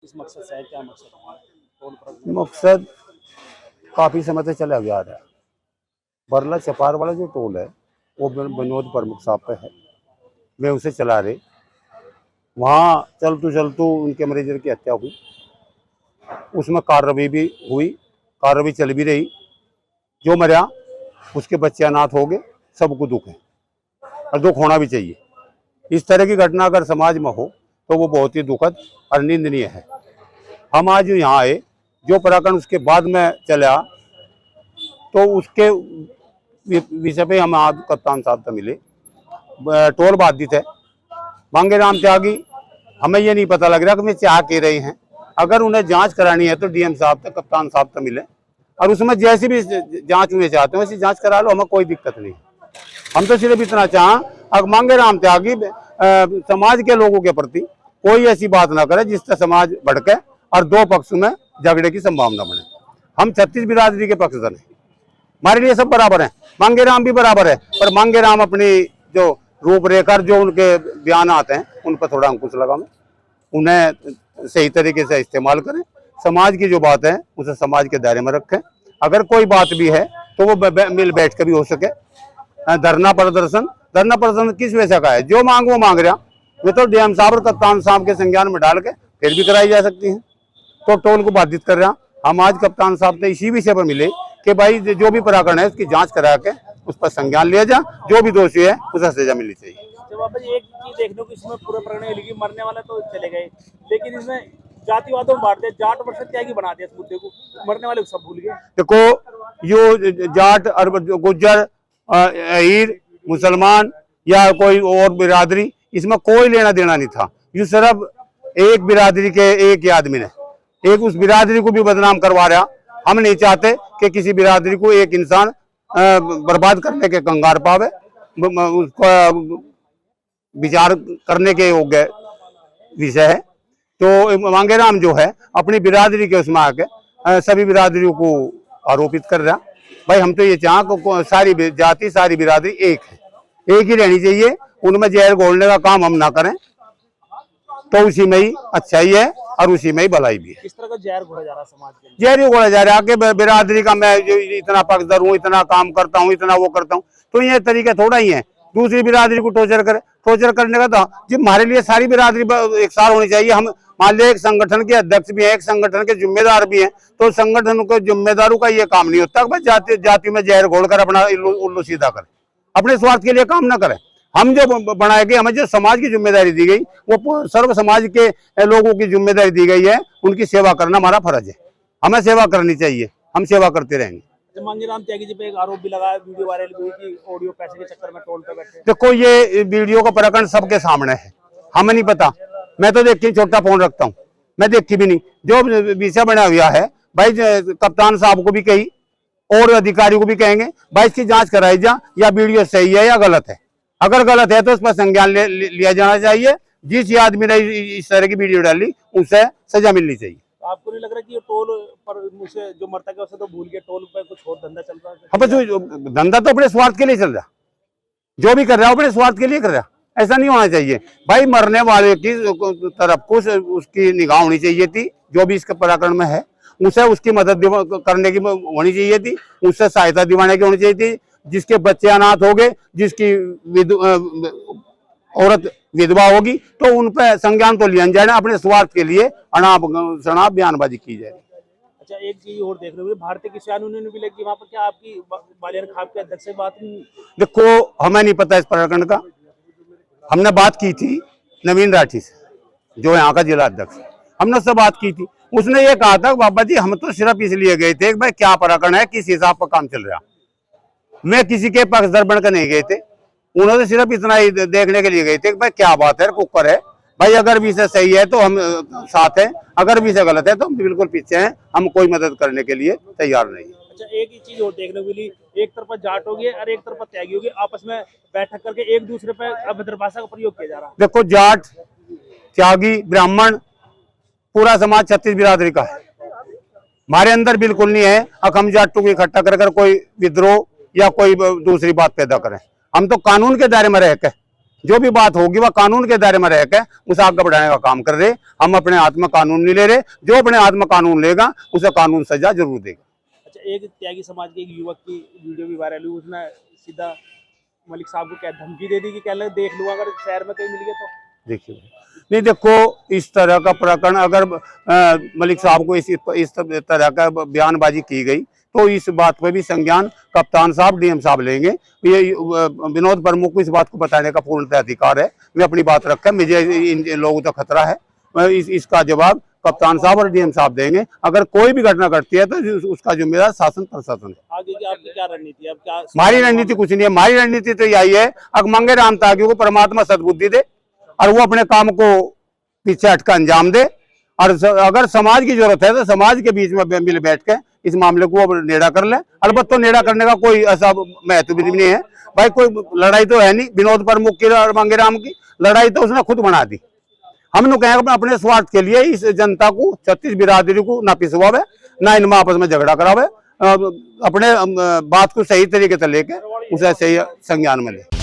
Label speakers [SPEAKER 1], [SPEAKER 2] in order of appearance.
[SPEAKER 1] किस मकसद से है, क्या मकसद है टोल पर?
[SPEAKER 2] मकसद काफी समय से चला आ रहा है। बरला चपार वाला जो टोल है वो विनोद प्रमुख साहब पे है, मैं उसे चला रहे। वहाँ चलतू उनके मैनेजर की हत्या हुई, उसमें कार्रवाई भी हुई, कार्रवाई चल भी रही। जो मरा उसके बच्चे अनाथ हो गए, सबको दुख है और दुख होना भी चाहिए। इस तरह की घटना अगर समाज में हो तो वो बहुत ही दुखद और निंदनीय है। हम आज यहाँ आए, जो प्रकरण उसके बाद में चला तो उसके विषय पे हम आज कप्तान साहब से मिले। टोल बाधित है, मांगेराम त्यागी, हमें ये नहीं पता लग रहा कि वे चाह के रहे हैं। अगर उन्हें जांच करानी है तो डीएम साहब से, कप्तान साहब से मिले और उसमें जैसी भी जांच उन्हें चाहते हैं वैसी जांच करा लो, हमें कोई दिक्कत नहीं। हम तो सिर्फ इतना चाहें अगर मांगेराम त्यागी समाज के लोगों के प्रति कोई ऐसी बात ना करे जिससे समाज भड़के और दो पक्ष में झगड़े की संभावना बने। हम 36 बिरादरी के पक्षधर हैं, हमारे लिए सब बराबर हैं, मांगेराम भी बराबर है, पर मांगेराम अपनी जो रूपरेखा जो उनके बयान आते हैं उन पर थोड़ा अंकुश लगाओ, उन्हें सही तरीके से इस्तेमाल करें। समाज की जो बात है उसे समाज के दायरे में रखें। अगर कोई बात भी है तो वो मिल बैठ कर भी हो सके। धरना प्रदर्शन किस वजह का है? जो मांग वो मांग रहा, वे तो डीएम साहब और कप्तान साहब के संज्ञान में डाल के फिर भी कराई जा सकती है। तो टोल को बाधित कर रहा। हम आज कप्तान साहब से इसी विषय पर मिले कि भाई जो भी प्रकरण है उसकी जांच करा के उस पर संज्ञान लिया जा, जो भी दोषी है उसे सजा मिलनी चाहिए।
[SPEAKER 1] जब बाबा जी एक चीज देखने को इसमें पूरा प्रकरण लिखी, मरने वाला तो चले गए, लेकिन इसमें जातिवादों में बांट दिया, जाट वर्षद त्यागी बना दिया इस मुद्दे को, मरने वाले को सब भूल गए।
[SPEAKER 2] देखो यो जाट और गुज्जर, अहीर, मुसलमान या कोई और बिरादरी, इसमें कोई लेना देना नहीं था। ये सिर्फ एक बिरादरी के एक ही आदमी ने एक उस बिरादरी को भी बदनाम करवा रहा। हम नहीं चाहते कि किसी बिरादरी को एक इंसान बर्बाद करने के कंगार पावे, उसका विचार करने के योग्य विषय है। तो मांगेराम जो है अपनी बिरादरी के उसमें आके सभी बिरादरियों को आरोपित कर रहा। भाई हम तो ये चाह को सारी जाति सारी बिरादरी एक है, एक ही रहनी चाहिए, उनमें जहर घोलने का काम हम ना करें तो उसी में ही अच्छाई है और उसी में ही भलाई भी है।
[SPEAKER 1] किस तरह का जहर घोड़ा जा रहा है समाज के लिए?
[SPEAKER 2] जहर घोड़ा जा रहा है कि बिरादरी का मैं जो इतना पक्षधर हूँ, इतना काम करता हूँ, इतना वो करता हूँ, तो ये तरीका थोड़ा ही है दूसरी बिरादरी को टॉर्चर करे। टॉर्चर करने का तो जी हमारे लिए सारी बिरादरी एक साथ होनी चाहिए। हम मान लिया एक संगठन के अध्यक्ष भी है, एक संगठन के जिम्मेदार भी हैं, तो संगठन के जिम्मेदारों का ये काम नहीं होता कि जाति में जहर घोलकर अपना उल्लू सीधा करे, अपने स्वार्थ के लिए काम ना करे। हम जो बनाए गए, हमें जो समाज की जिम्मेदारी दी गई वो सर्व समाज के लोगों की जिम्मेदारी दी गई है, उनकी सेवा करना हमारा फर्ज है, हमें सेवा करनी चाहिए, हम सेवा करते रहेंगे।
[SPEAKER 1] मांगेराम त्यागी जी पे एक आरोप भी लगाया, वीडियो वायरल हुई कि ऑडियो पैसे के चक्कर में टोल पे बैठे।
[SPEAKER 2] देखो ये वीडियो का प्रकरण सबके सामने है, हमें नहीं पता, मैं तो देखी छोटा फोन रखता हूँ, मैं देखी भी नहीं। जो विषय बना हुआ है भाई कप्तान साहब को भी कही और अधिकारियों को भी कहेंगे भाई इसकी जांच कराई जा, या वीडियो सही है या गलत है। अगर गलत है तो उस पर संज्ञान लिया जाना चाहिए। जिस आदमी ने इस तरह की वीडियो डाली उसे सजा मिलनी चाहिए।
[SPEAKER 1] आपको नहीं लग रहा कि ये टोल पर मुझसे जो मरता गया उसे तो भूल गया, टोल पर कुछ और धंधा चल रहा है?
[SPEAKER 2] हाँ, जो धंधा तो अपने स्वार्थ के लिए चल रहा, जो भी कर रहा है अपने स्वार्थ के लिए कर रहा, ऐसा नहीं होना चाहिए। भाई मरने वाले की तरफ को उसकी निगाह होनी चाहिए थी, जो भी इसके प्रकरण में है उसे उसकी मदद करने की होनी चाहिए थी, उससे सहायता दिवाने की होनी चाहिए थी। जिसके बच्चे अनाथ हो गए, जिसकी औरत विधवा होगी तो उन पर संज्ञान तो लिया जाए ना, अपने स्वार्थ के लिए अनाप शनाप बयानबाजी की जाए।
[SPEAKER 1] अच्छा एक चीज और देख रहे हो, भारतीय किसान यूनियन भी लगी वहाँ पर, क्या आपकी बालियान खाप के अध्यक्ष से बात नहीं?
[SPEAKER 2] देखो हमें नहीं पता इस प्रकरण का, हमने बात की थी नवीन राठी से जो यहाँ का जिला अध्यक्ष, हमने उससे बात की थी। उसने ये कहा था बाबा जी हम तो सिर्फ इसलिए गए थे भाई क्या प्रकरण है, किस हिसाब पर काम चल रहा, मैं किसी के पक्षधर बनकर नहीं गए थे, उन्होंने सिर्फ इतना ही देखने के लिए गए थे भाई क्या बात है, कुकर है भाई, अगर विषय सही है तो हम साथ हैं, अगर विषय गलत है तो हम बिल्कुल पीछे हैं, हम कोई मदद करने के लिए तैयार नहीं।
[SPEAKER 1] अच्छा एक ही चीज और देखने को मिली, एक तरफ जाट होगी और एक तरफ त्यागी होगी, आपस में बैठक करके एक दूसरे पे अभद्र भाषा का प्रयोग किया जा रहा है।
[SPEAKER 2] देखो जाट त्यागी ब्राह्मण पूरा समाज 36 बिरादरी का है, हमारे अंदर बिल्कुल नहीं है अब हम जाटों को इकट्ठा कर कोई विद्रोह या कोई दूसरी बात पैदा करें। हम तो कानून के दायरे में रह के जो भी बात होगी वह कानून के दायरे में रहकर उसे आगे बढ़ाने का काम कर रहे। हम अपने हाथ में कानून नहीं ले रहे, जो अपने हाथ में कानून लेगा उसे कानून सजा जरूर देगा।
[SPEAKER 1] अच्छा, एक त्यागी समाज के एक युवक की वीडियो भी वायरल हुई, उसने सीधा मलिक साहब को क्या धमकी दे दी कि क्या लगे देख लूंगा अगर शहर में कहीं मिल गया तो।
[SPEAKER 2] देखिए नहीं, देखो इस तरह का प्रकरण अगर मलिक साहब को इस तरह का बयानबाजी की गई तो इस बात पर भी संज्ञान कप्तान साहब, डीएम साहब लेंगे। ये विनोद प्रमुख को इस बात को बताने का पूर्णतः अधिकार है। वे अपनी बात रखें, मुझे इन लोगों का खतरा है, इसका जवाब कप्तान साहब और डीएम साहब देंगे। अगर कोई भी घटना घटती है तो उसका जिम्मेदार शासन प्रशासन है।
[SPEAKER 1] आगे की आपकी क्या रणनीति है? अब क्या
[SPEAKER 2] हमारी रणनीति कुछ नहीं है, हमारी रणनीति तो यही है, अगर मंगे राम त्यागी को परमात्मा सद्बुद्धि दे और वो अपने काम को पीछे हटकर अंजाम दे। और अगर समाज की जरूरत है तो समाज के बीच में मिल बैठ के इस मामले को अब नेड़ा कर ले। अलबत्ता नेड़ा करने का कोई ऐसा महत्व भी नहीं है भाई, कोई लड़ाई तो है नहीं विनोद प्रमुख की और मंगेराम की, लड़ाई तो उसने खुद बना दी। हम लोग कहें अपने स्वार्थ के लिए इस जनता को, 36 बिरादरी को ना पिसवावे, ना इनमें आपस में झगड़ा करावे, अपने बात को सही तरीके से लेके उसे सही संज्ञान में ले।